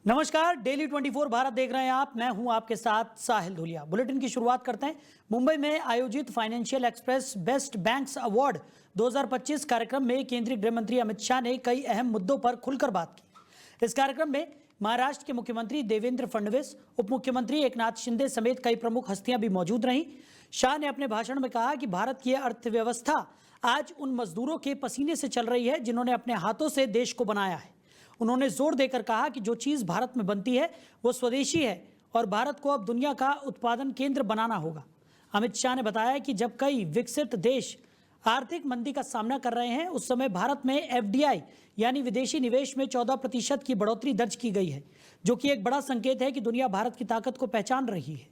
नमस्कार, डेली 24 भारत देख रहे हैं आप। मैं हूं आपके साथ साहिल धुलिया। बुलेटिन की शुरुआत करते हैं। मुंबई में आयोजित financial express best banks award 2025 कार्यक्रम में केंद्रीय गृह मंत्री अमित शाह ने कई अहम मुद्दों पर खुलकर बात की। इस कार्यक्रम में महाराष्ट्र के मुख्यमंत्री देवेंद्र फडणवीस, उप मुख्यमंत्री एकनाथ शिंदे समेत कई प्रमुख हस्तियां भी मौजूद रहीं। शाह ने अपने भाषण में कहा कि भारत की अर्थव्यवस्था आज उन मजदूरों के पसीने से चल रही है जिन्होंने अपने हाथों से देश को बनाया है। उन्होंने जोर देकर कहा कि जो चीज़ भारत में बनती है वो स्वदेशी है और भारत को अब दुनिया का उत्पादन केंद्र बनाना होगा। अमित शाह ने बताया कि जब कई विकसित देश आर्थिक मंदी का सामना कर रहे हैं, उस समय भारत में एफडीआई यानी विदेशी निवेश में 14% की बढ़ोतरी दर्ज की गई है, जो कि एक बड़ा संकेत है कि दुनिया भारत की ताकत को पहचान रही है।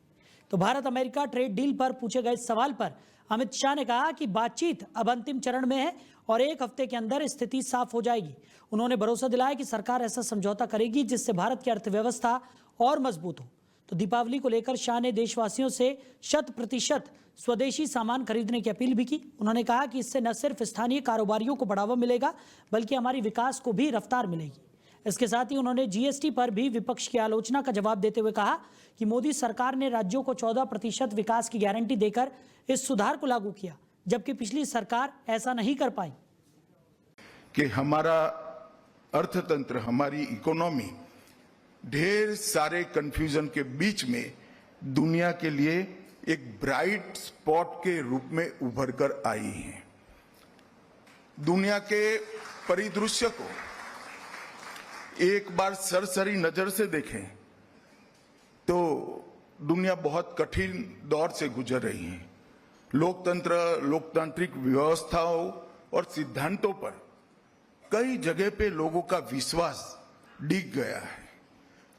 तो भारत अमेरिका ट्रेड डील पर पूछे गए सवाल पर अमित शाह ने कहा कि बातचीत अब अंतिम चरण में है और एक हफ्ते के अंदर स्थिति साफ हो जाएगी। उन्होंने भरोसा दिलाया कि सरकार ऐसा समझौता करेगी जिससे भारत की अर्थव्यवस्था और मजबूत हो। तो दीपावली को लेकर शाह ने देशवासियों से 100% स्वदेशी सामान खरीदने की अपील भी की। उन्होंने कहा कि इससे न सिर्फ स्थानीय कारोबारियों को बढ़ावा मिलेगा बल्कि हमारी विकास को भी रफ्तार मिलेगी। इसके साथ ही उन्होंने जीएसटी पर भी विपक्ष की आलोचना का जवाब देते हुए कहा कि मोदी सरकार ने राज्यों को 14% विकास की गारंटी देकर इस सुधार को लागू किया, जबकि पिछली सरकार ऐसा नहीं कर पाई। कि हमारा अर्थतंत्र, हमारी इकोनॉमी ढेर सारे कंफ्यूजन के बीच में दुनिया के लिए एक ब्राइट स्पॉट के रूप में उभर कर आई है। दुनिया के परिदृश्य को एक बार सरसरी नजर से देखें तो दुनिया बहुत कठिन दौर से गुजर रही है। लोकतंत्र, लोकतांत्रिक व्यवस्थाओं और सिद्धांतों पर कई जगह पे लोगों का विश्वास डिग गया है।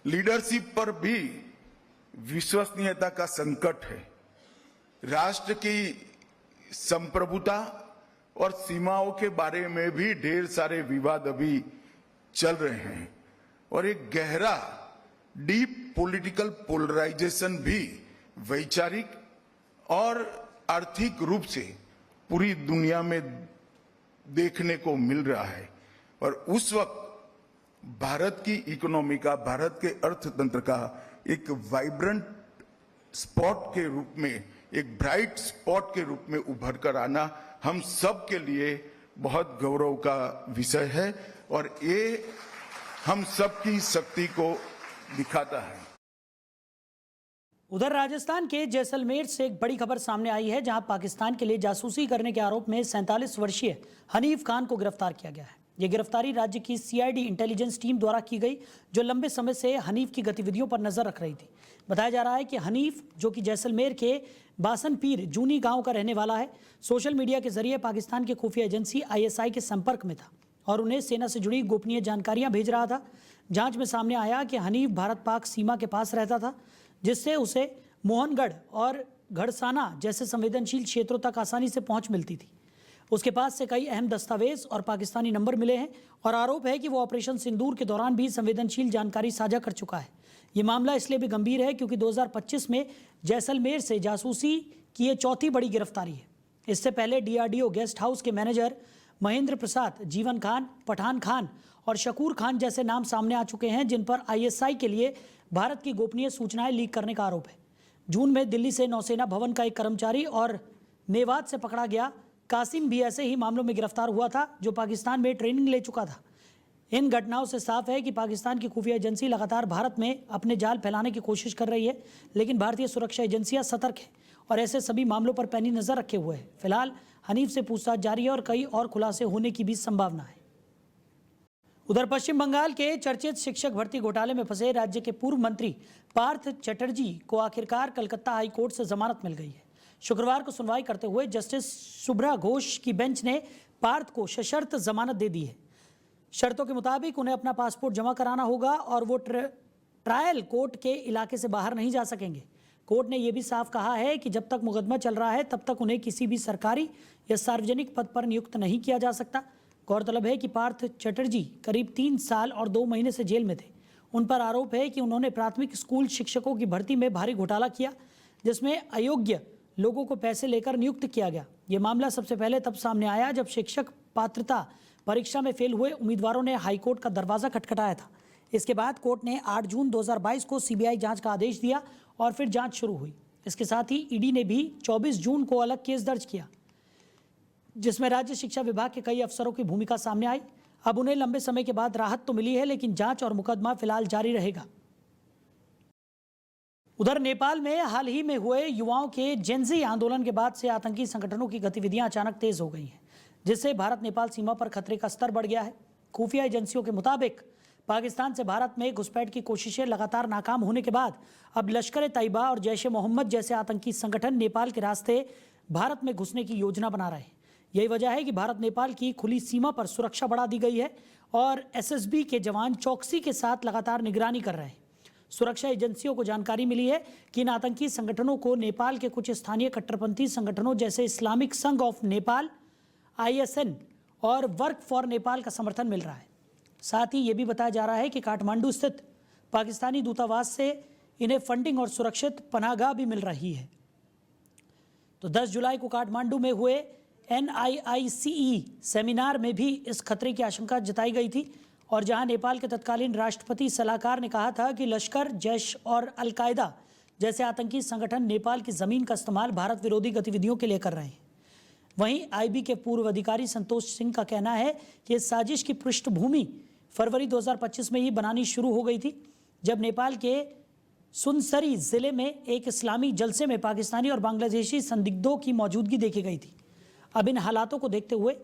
लीडरशिप पर भी विश्वसनीयता का संकट है। राष्ट्र की संप्रभुता और सीमाओं के बारे में भी ढेर सारे विवाद अभी चल रहे हैं और एक गहरा डीप पॉलिटिकल पोलराइजेशन भी वैचारिक और आर्थिक रूप से पूरी दुनिया में देखने को मिल रहा है। और उस वक्त भारत की इकोनॉमी का, भारत के अर्थतंत्र का एक वाइब्रेंट स्पॉट के रूप में, एक ब्राइट स्पॉट के रूप में उभर कर आना हम सब के लिए बहुत गौरव का विषय है और ये हम सबकी शक्ति को दिखाता है। उधर राजस्थान के जैसलमेर से एक बड़ी खबर सामने आई है, जहां पाकिस्तान के लिए जासूसी करने के आरोप में 47 वर्षीय हनीफ खान को गिरफ्तार किया गया है। यह गिरफ्तारी राज्य की सीआईडी इंटेलिजेंस टीम द्वारा की गई, जो लंबे समय से हनीफ की गतिविधियों पर नजर रख रही थी। बताया जा रहा है कि हनीफ, जो कि जैसलमेर के बासनपीर जूनी गांव का रहने वाला है, सोशल मीडिया के जरिए पाकिस्तान की खुफिया एजेंसी आईएसआई के संपर्क में था और उन्हें सेना से जुड़ी गोपनीय जानकारियां भेज रहा था। जांच में सामने आया कि हनीफ भारत पाक सीमा के पास रहता था, जिससे उसे मोहनगढ़ और घड़साना जैसे संवेदनशील क्षेत्रों तक आसानी से पहुंच मिलती थी। उसके पास से कई अहम दस्तावेज और पाकिस्तानी नंबर मिले हैं और आरोप है कि वो ऑपरेशन सिंदूर के दौरान भी संवेदनशील जानकारी साझा कर चुका है। ये मामला इसलिए भी गंभीर है क्योंकि 2025 में जैसलमेर से जासूसी की ये चौथी बड़ी गिरफ्तारी है। इससे पहले डीआरडीओ गेस्ट हाउस के मैनेजर महेंद्र प्रसाद, जीवन खान, पठान खान और शकूर खान जैसे नाम सामने आ चुके हैं, जिन पर आईएसआई के लिए भारत की गोपनीय सूचनाएं लीक करने का आरोप है। जून में दिल्ली से नौसेना भवन का एक कर्मचारी और मेवात से पकड़ा गया कासिम भी ऐसे ही मामलों में गिरफ्तार हुआ था, जो पाकिस्तान में ट्रेनिंग ले चुका था। इन घटनाओं से साफ है कि पाकिस्तान की खुफिया एजेंसी लगातार भारत में अपने जाल फैलाने की कोशिश कर रही है, लेकिन भारतीय सुरक्षा एजेंसियां सतर्क हैं और ऐसे सभी मामलों पर पैनी नजर रखे हुए हैं। फिलहाल हनीफ से पूछताछ जारी है और कई और खुलासे होने की भी संभावना है। उधर पश्चिम बंगाल के चर्चित शिक्षक भर्ती घोटाले में फंसे राज्य के पूर्व मंत्री पार्थ चटर्जी को आखिरकार कलकत्ता हाई कोर्ट से जमानत मिल गई है। शुक्रवार को सुनवाई करते हुए जस्टिस शुभ्रा घोष की बेंच ने पार्थ को सशर्त जमानत दे दी है। शर्तों के मुताबिक उन्हें अपना पासपोर्ट जमा कराना होगा और वो ट्रायल कोर्ट के इलाके से बाहर नहीं जा सकेंगे। कोर्ट ने यह भी साफ कहा है कि जब तक मुकदमा चल रहा है तब तक उन्हें किसी भी सरकारी या सार्वजनिक पद पर नियुक्त नहीं किया जा सकता। गौरतलब है कि पार्थ चटर्जी करीब 3 साल और 2 महीने से जेल में थे। उन पर आरोप है कि उन्होंने प्राथमिक स्कूल शिक्षकों की भर्ती में भारी घोटाला किया, जिसमें अयोग्य लोगों को पैसे लेकर नियुक्त किया गया। ये मामला सबसे पहले तब सामने आया जब शिक्षक पात्रता परीक्षा में फेल हुए उम्मीदवारों ने हाईकोर्ट का दरवाजा खटखटाया था। इसके बाद कोर्ट ने 8 जून 2022 को सीबीआई जांच का आदेश दिया और फिर जांच शुरू हुई। इसके साथ ही ईडी ने भी 24 जून को अलग केस दर्ज किया, जिसमें राज्य शिक्षा विभाग के कई अफसरों की भूमिका सामने आई। अब उन्हें लंबे समय के बाद राहत तो मिली है, लेकिन जांच और मुकदमा फिलहाल जारी रहेगा। उधर नेपाल में हाल ही में हुए युवाओं के जेनजी आंदोलन के बाद से आतंकी संगठनों की गतिविधियां अचानक तेज हो गई हैं, जिससे भारत नेपाल सीमा पर खतरे का स्तर बढ़ गया है। खुफिया एजेंसियों के मुताबिक पाकिस्तान से भारत में घुसपैठ की कोशिशें लगातार नाकाम होने के बाद अब लश्कर-ए-तैयबा और जैश-ए-मोहम्मद जैसे आतंकी संगठन नेपाल के रास्ते भारत में घुसने की योजना बना रहे हैं। यही वजह है कि भारत नेपाल की खुली सीमा पर सुरक्षा बढ़ा दी गई है और एसएसबी के जवान चौकसी के साथ लगातार निगरानी कर रहे हैं। सुरक्षा एजेंसियों को जानकारी मिली है कि इन आतंकी संगठनों को नेपाल के कुछ स्थानीय कट्टरपंथी संगठनों जैसे इस्लामिक संघ ऑफ नेपाल, ISN और वर्क फॉर नेपाल का समर्थन मिल रहा है। साथ ही ये भी बताया जा रहा है कि काठमांडू स्थित पाकिस्तानी दूतावास से इन्हें फंडिंग और सुरक्षित पनाहगाह भी मिल रही है। तो 10 जुलाई को काठमांडू में हुए NIICE सेमिनार में भी इस खतरे की आशंका जताई गई थी और जहां नेपाल के तत्कालीन राष्ट्रपति सलाहकार ने कहा था कि लश्कर, जैश और अल-कायदा जैसे आतंकी संगठन नेपाल की जमीन का इस्तेमाल भारत विरोधी गतिविधियों के लिए कर रहे हैं। वहीं IB के पूर्व अधिकारी संतोष सिंह का कहना है कि इस साजिश की पृष्ठभूमि फरवरी 2025 में ही बनानी शुरू हो गई थी, जब नेपाल के सुनसरी जिले में एक इस्लामी जलसे में पाकिस्तानी और बांग्लादेशी संदिग्धों की मौजूदगी देखी गई थी। अब इन हालातों को देखते हुए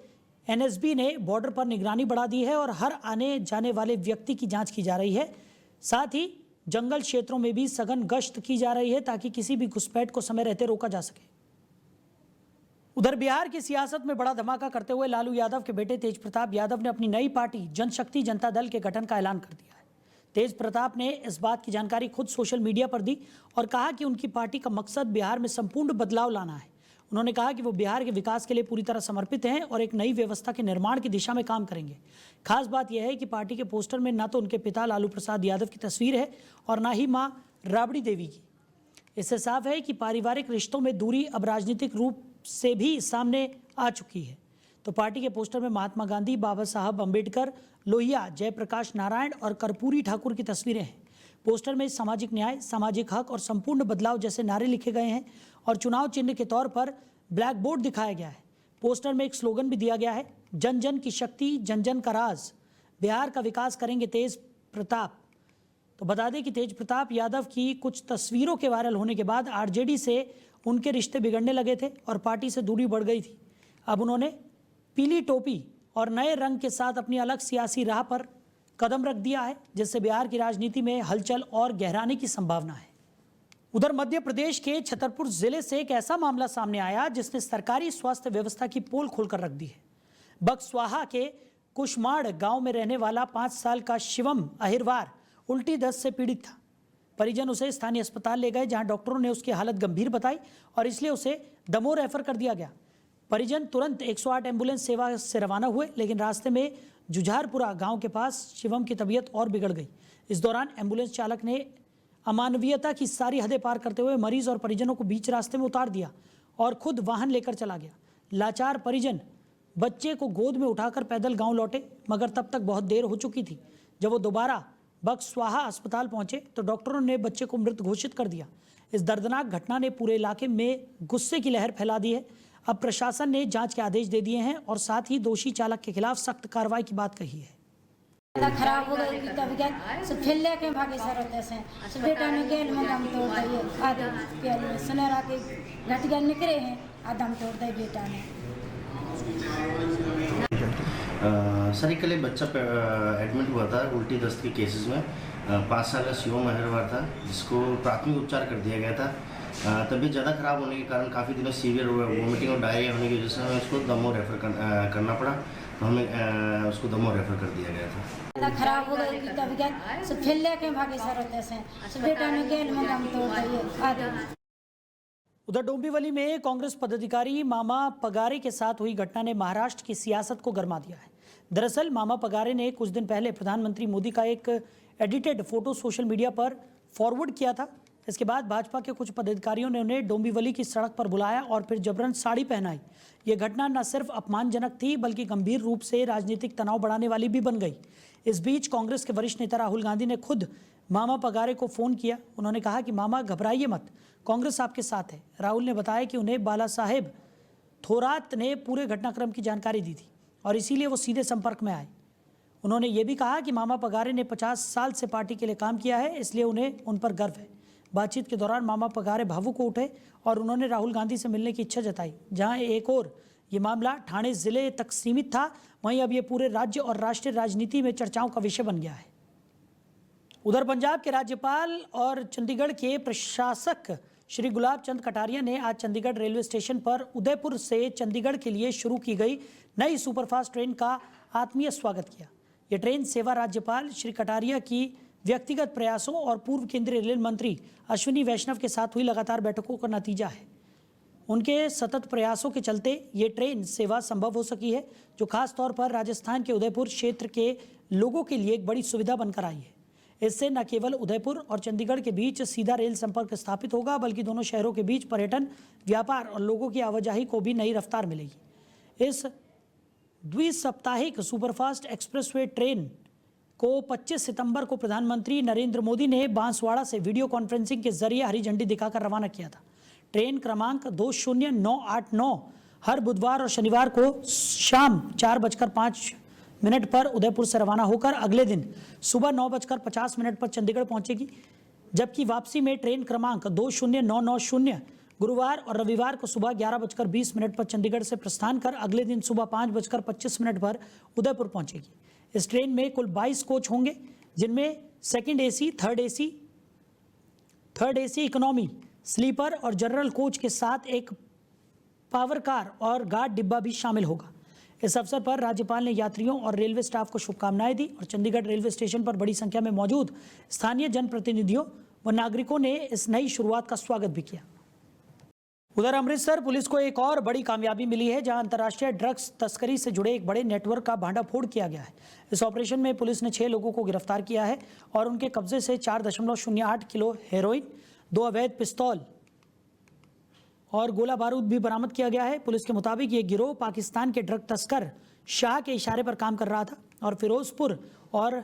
NSB ने बॉर्डर पर निगरानी बढ़ा दी है और हर आने जाने वाले व्यक्ति की जांच की जा रही है। साथ ही जंगल क्षेत्रों में भी सघन गश्त की जा रही है ताकि किसी भी घुसपैठ को समय रहते रोका जा सके। उधर बिहार की सियासत में बड़ा धमाका करते हुए लालू यादव के बेटे तेज प्रताप यादव ने अपनी नई पार्टी जनशक्ति जनता दल के गठन का ऐलान कर दिया है। तेज प्रताप ने इस बात की जानकारी खुद सोशल मीडिया पर दी और कहा कि उनकी पार्टी का मकसद बिहार में संपूर्ण बदलाव लाना है। उन्होंने कहा कि वो बिहार के विकास के लिए पूरी तरह समर्पित हैं और एक नई व्यवस्था के निर्माण की दिशा में काम करेंगे। खास बात यह है कि पार्टी के पोस्टर में न तो उनके पिता लालू प्रसाद यादव की तस्वीर है और न ही मां राबड़ी देवी की। इससे साफ है कि पारिवारिक रिश्तों में दूरी अब राजनीतिक रूप से भी सामने आ चुकी है। तो पार्टी के पोस्टर में महात्मा गांधी, बाबा साहब अम्बेडकर, लोहिया, जयप्रकाश नारायण और कर्पूरी ठाकुर की तस्वीरें हैं। पोस्टर में सामाजिक न्याय, सामाजिक हक और संपूर्ण बदलाव जैसे नारे लिखे गए हैं और चुनाव चिन्ह के तौर पर ब्लैक बोर्ड दिखाया गया है। पोस्टर में एक स्लोगन भी दिया गया है, जन जन की शक्ति, जन जन का राज, बिहार का विकास करेंगे तेज प्रताप। तो बता दें कि तेज प्रताप यादव की कुछ तस्वीरों के वायरल होने के बाद RJD से उनके रिश्ते बिगड़ने लगे थे और पार्टी से दूरी बढ़ गई थी। अब उन्होंने पीली टोपी और नए रंग के साथ अपनी अलग सियासी राह पर कदम रख दिया है, जिससे बिहार की राजनीति में हलचल और गहराने की संभावना है। उधर मध्य प्रदेश के छतरपुर जिले से एक ऐसा मामला सामने आया जिसने सरकारी स्वास्थ्य व्यवस्था की पोल खोलकर रख दी है। बक्सवाहा के कुशमाड़ गांव में रहने वाला 5 साल का शिवम अहिरवार उल्टी दस्त से पीड़ित था। परिजन उसे स्थानीय अस्पताल ले गए, जहां डॉक्टरों ने उसकी हालत गंभीर बताई और इसलिए उसे दमोह रेफर कर दिया गया। परिजन तुरंत 108 एम्बुलेंस सेवा से रवाना हुए, लेकिन रास्ते में जुझारपुरा गांव के पास शिवम की तबीयत और बिगड़ गई। इस दौरान एम्बुलेंस चालक ने अमानवीयता की सारी हदें पार करते हुए मरीज और परिजनों को बीच रास्ते में उतार दिया और खुद वाहन लेकर चला गया। लाचार परिजन बच्चे को गोद में उठाकर पैदल गांव लौटे, मगर तब तक बहुत देर हो चुकी थी। जब वो दोबारा बक्सवाहा अस्पताल पहुंचे तो डॉक्टरों ने बच्चे को मृत घोषित कर दिया। इस दर्दनाक घटना ने पूरे इलाके में गुस्से की लहर फैला दी है। अब प्रशासन ने जांच के आदेश दे दिए हैं और साथ ही दोषी चालक के खिलाफ सख्त कार्रवाई की बात कही है। खराब हो गई तबीयत सब फिर लेके भागे सर होते से सब बेटा ने गेल में दम तोड़ दिए। आधे प्याली में सुनहरा के घटिया निकले हैं, आदम तोड़ दिए बेटा ने। सर एक कल एक बच्चा एडमिट हुआ था उल्टी दस्त के केसेस में। 5 साल का शिवम अहिरवार था, जिसको प्राथमिक उपचार कर दिया गया था। तबीयत ज़्यादा खराब होने के कारण काफ़ी दिनों सीवियर वोमिटिंग और डायरिया होने की वजह से हमें उसको दमोह रेफर करना पड़ा, तो हमें उसको दमोह रेफर कर दिया गया था। खराब हो गई तबीयत सब फिर लेके भागे सर होते से सब बेटा ने गेल में दम तोड़ दिए। आधे उधर डोंबिवली में कांग्रेस पदाधिकारी मामा पगारे के साथ हुई घटना ने महाराष्ट्र की सियासत को गरमा दिया है। दरअसल मामा पगारे ने कुछ दिन पहले प्रधानमंत्री मोदी का एक एडिटेड फोटो सोशल मीडिया पर फॉरवर्ड किया था, इसके बाद भाजपा के कुछ पदाधिकारियों ने उन्हें डोंबिवली की सड़क पर बुलाया और फिर जबरन साड़ी पहनाई। ये घटना न सिर्फ अपमानजनक थी बल्कि गंभीर रूप से राजनीतिक तनाव बढ़ाने वाली भी बन गई। इस बीच कांग्रेस के वरिष्ठ नेता राहुल गांधी ने खुद मामा पगारे को फोन किया। उन्होंने कहा कि मामा घबराइए मत, कांग्रेस आपके साथ है। राहुल ने बताया कि उन्हें बाला साहेब थोरात ने पूरे घटनाक्रम की जानकारी दी थी और इसीलिए वो सीधे संपर्क में आए। उन्होंने ये भी कहा कि मामा पगारे ने 50 साल से पार्टी के लिए काम किया है, इसलिए उन्हें उन पर गर्व है। बातचीत के दौरान मामा पगारे भावुक हो उठे और उन्होंने राहुल गांधी से मिलने की इच्छा जताई। जहां एक और ये मामला ठाणे जिले तक सीमित था, वहीं अब ये पूरे राज्य और राष्ट्रीय राजनीति में चर्चाओं का विषय बन गया है। उधर पंजाब के राज्यपाल और चंडीगढ़ के प्रशासक श्री गुलाब चंद कटारिया ने आज चंडीगढ़ रेलवे स्टेशन पर उदयपुर से चंडीगढ़ के लिए शुरू की गई नई सुपरफास्ट ट्रेन का आत्मीय स्वागत किया। ये ट्रेन सेवा राज्यपाल श्री कटारिया की व्यक्तिगत प्रयासों और पूर्व केंद्रीय रेल मंत्री अश्विनी वैष्णव के साथ हुई लगातार बैठकों का नतीजा है। उनके सतत प्रयासों के चलते ये ट्रेन सेवा संभव हो सकी है, जो खास तौर पर राजस्थान के उदयपुर क्षेत्र के लोगों के लिए एक बड़ी सुविधा बनकर आई है। इससे न केवल उदयपुर और चंडीगढ़ के बीच सीधा रेल संपर्क स्थापित होगा, बल्कि दोनों शहरों के बीच पर्यटन, व्यापार और लोगों की आवाजाही को भी नई रफ्तार मिलेगी। इस द्विसाप्ताहिक सुपरफास्ट एक्सप्रेसवे ट्रेन को 25 सितंबर को प्रधानमंत्री नरेंद्र मोदी ने बांसवाड़ा से वीडियो कॉन्फ्रेंसिंग के जरिए हरी झंडी दिखाकर रवाना किया था। ट्रेन क्रमांक 20989 हर बुधवार और शनिवार को शाम 4:05 पर उदयपुर से रवाना होकर अगले दिन सुबह 9:50 पर चंडीगढ़ पहुंचेगी, जबकि वापसी में ट्रेन क्रमांक 20990 गुरुवार और रविवार को सुबह 11:20 पर चंडीगढ़ से प्रस्थान कर अगले दिन सुबह 5:25 पर उदयपुर पहुंचेगी। इस ट्रेन में कुल 22 कोच होंगे, जिनमें second AC, third AC economy, sleeper और जनरल कोच के साथ एक पावर कार और गार्ड डिब्बा भी शामिल होगा। इस अवसर पर राज्यपाल ने यात्रियों और रेलवे स्टाफ को शुभकामनाएं दी और चंडीगढ़ रेलवे स्टेशन पर बड़ी संख्या में मौजूद स्थानीय जनप्रतिनिधियों व नागरिकों ने इस नई शुरुआत का स्वागत भी किया। उधर अमृतसर पुलिस को एक और बड़ी कामयाबी मिली है, जहां अंतर्राष्ट्रीय ड्रग्स तस्करी से जुड़े एक बड़े नेटवर्क का भांडाफोड़ किया गया है। इस ऑपरेशन में पुलिस ने 6 लोगों को गिरफ्तार किया है और उनके कब्जे से 4.08 किलो हेरोइन, 2 अवैध पिस्तौल और गोला बारूद भी बरामद किया गया है। पुलिस के मुताबिक ये गिरोह पाकिस्तान के ड्रग तस्कर शाह के इशारे पर काम कर रहा था और फिरोजपुर और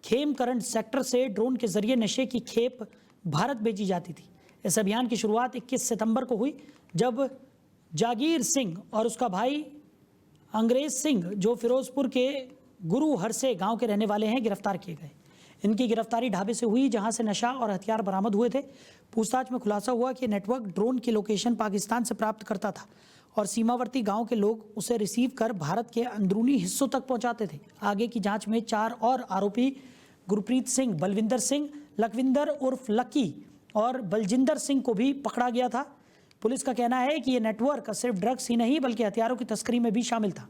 खेमकरंड सेक्टर से ड्रोन के जरिए नशे की खेप भारत भेजी जाती थी। इस अभियान की शुरुआत 21 सितंबर को हुई, जब जागीर सिंह और उसका भाई अंग्रेज सिंह, जो फिरोजपुर के गुरु हरसे गांव के रहने वाले हैं, गिरफ्तार किए गए। इनकी गिरफ्तारी ढाबे से हुई, जहां से नशा और हथियार बरामद हुए थे। पूछताछ में खुलासा हुआ कि नेटवर्क ड्रोन की लोकेशन पाकिस्तान से प्राप्त करता था और सीमावर्ती गांव के लोग उसे रिसीव कर भारत के अंदरूनी हिस्सों तक पहुंचाते थे। आगे की जांच में 4 और आरोपी गुरप्रीत सिंह, बलविंदर सिंह, लखविंदर उर्फ लक्की और बलजिंदर सिंह को भी पकड़ा गया था। पुलिस का कहना है कि ये नेटवर्क सिर्फ ड्रग्स ही नहीं बल्कि हथियारों की तस्करी में भी शामिल था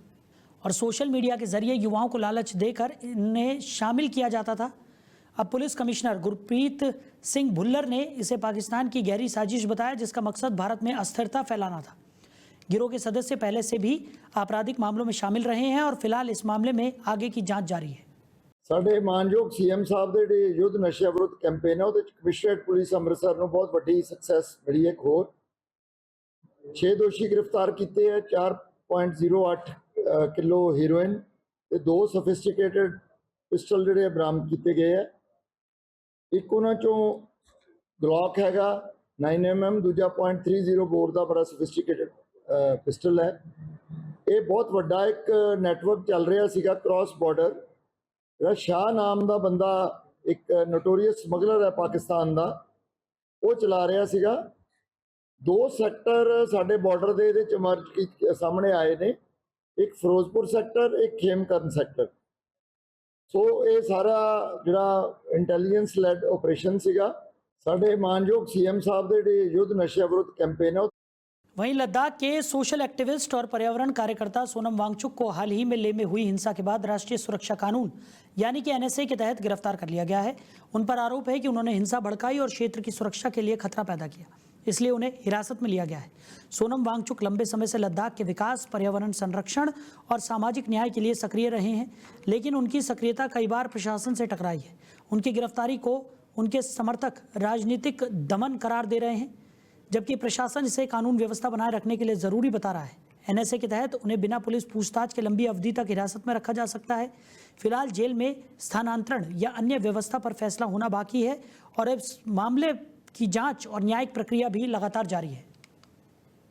और सोशल मीडिया के जरिए युवाओं को लालच देकर इन्हें शामिल किया जाता था। अब पुलिस कमिश्नर गुरप्रीत सिंह भुल्लर ने इसे पाकिस्तान की गहरी साजिश बताया, जिसका मकसद भारत में अस्थिरता फैलाना था। गिरोह के सदस्य पहले से भी आपराधिक मामलों में शामिल रहे हैं और फिलहाल इस मामले में आगे की जांच जारी है। ਸਾਡੇ ਮਾਨਯੋਗ ਸੀਐਮ ਸਾਹਿਬ ਦੇ ਜਿਹੜੇ ਯੁੱਧ ਨਸ਼ਿਆਂ ਵਿਰੁੱਧ ਕੈਂਪੇਨ ਹੈ, ਉਹਦੇ ਚ ਕਮਿਸ਼ਨਰੇਟ ਪੁਲਿਸ ਅੰਮ੍ਰਿਤਸਰ ਨੂੰ ਬਹੁਤ ਵੱਡੀ ਸਕਸੈਸ ਮਿਲੀ ਹੈ। ਹੋਰ 6 ਦੋਸ਼ੀ ਗ੍ਰਿਫਤਾਰ ਕੀਤੇ ਹੈ, 4.08 ਕਿਲੋ ਹੀਰੋਇਨ ਤੇ 2 ਸਫਿਸਟੀਕੇਟਡ ਪਿਸਟਲ ਜਿਹੜੇ ਬਰਾਮਦ ਕੀਤੇ ਗਏ ਹੈ। ਇੱਕ ਉਹਨਾਂ ਚੋਂ ਗਲੌਕ ਹੈਗਾ 9mm, ਦੂਜਾ .30 ਬੋਰ ਦਾ ਬੜਾ ਸਫਿਸਟੀਕੇਟਡ ਪਿਸਟਲ ਹੈ। ਇਹ ਬਹੁਤ ਵੱਡਾ ਇੱਕ ਨੈਟਵਰਕ ਚੱਲ ਰਿਹਾ ਸੀਗਾ ਕ੍ਰਾਸ ਬਾਰਡਰ। ਜਿਹੜਾ ਸ਼ਾਹ ਨਾਮ ਦਾ ਬੰਦਾ ਇੱਕ ਨੋਟੋਰੀਅਸ ਸਮਗਲਰ ਹੈ ਪਾਕਿਸਤਾਨ ਦਾ, ਉਹ ਚਲਾ ਰਿਹਾ ਸੀਗਾ। 2 ਸੈਕਟਰ ਸਾਡੇ ਬਾਰਡਰ ਦੇ ਇਹਦੇ ਚ ਇਮਰਜ ਸਾਹਮਣੇ ਆਏ ਨੇ, ਇੱਕ ਫਿਰੋਜ਼ਪੁਰ ਸੈਕਟਰ, ਇੱਕ ਖੇਮਕਰਨ ਸੈਕਟਰ। ਸੋ ਇਹ ਸਾਰਾ ਜਿਹੜਾ ਇੰਟੈਲੀਜੈਂਸ ਲੈਡ ਆਪਰੇਸ਼ਨ ਸੀਗਾ, ਸਾਡੇ ਮਾਨਯੋਗ ਸੀਐਮ ਸਾਹਿਬ ਦੇ ਜਿਹੜੇ ਯੁੱਧ ਨਸ਼ਿਆਂ ਵਿਰੁੱਧ ਕੈਂਪੇਨ ਹੈ। वहीं लद्दाख के सोशल एक्टिविस्ट और पर्यावरण कार्यकर्ता सोनम वांगचुक को हाल ही में लेह में हुई हिंसा के बाद राष्ट्रीय सुरक्षा कानून यानी कि NSA के तहत गिरफ्तार कर लिया गया है। उन पर आरोप है कि उन्होंने हिंसा भड़काई और क्षेत्र की सुरक्षा के लिए खतरा पैदा किया, इसलिए उन्हें हिरासत में लिया गया है। सोनम वांगचुक लंबे समय से लद्दाख के विकास, पर्यावरण संरक्षण और सामाजिक न्याय के लिए सक्रिय रहे हैं, लेकिन उनकी सक्रियता कई बार प्रशासन से टकराई है। उनकी गिरफ्तारी को उनके समर्थक राजनीतिक दमन करार दे रहे हैं, जबकि प्रशासन इसे कानून व्यवस्था बनाए रखने के लिए ज़रूरी बता रहा है। एनएसए के तहत उन्हें बिना पुलिस पूछताछ के लंबी अवधि तक हिरासत में रखा जा सकता है। फिलहाल जेल में स्थानांतरण या अन्य व्यवस्था पर फैसला होना बाकी है और इस मामले की जांच और न्यायिक प्रक्रिया भी लगातार जारी है।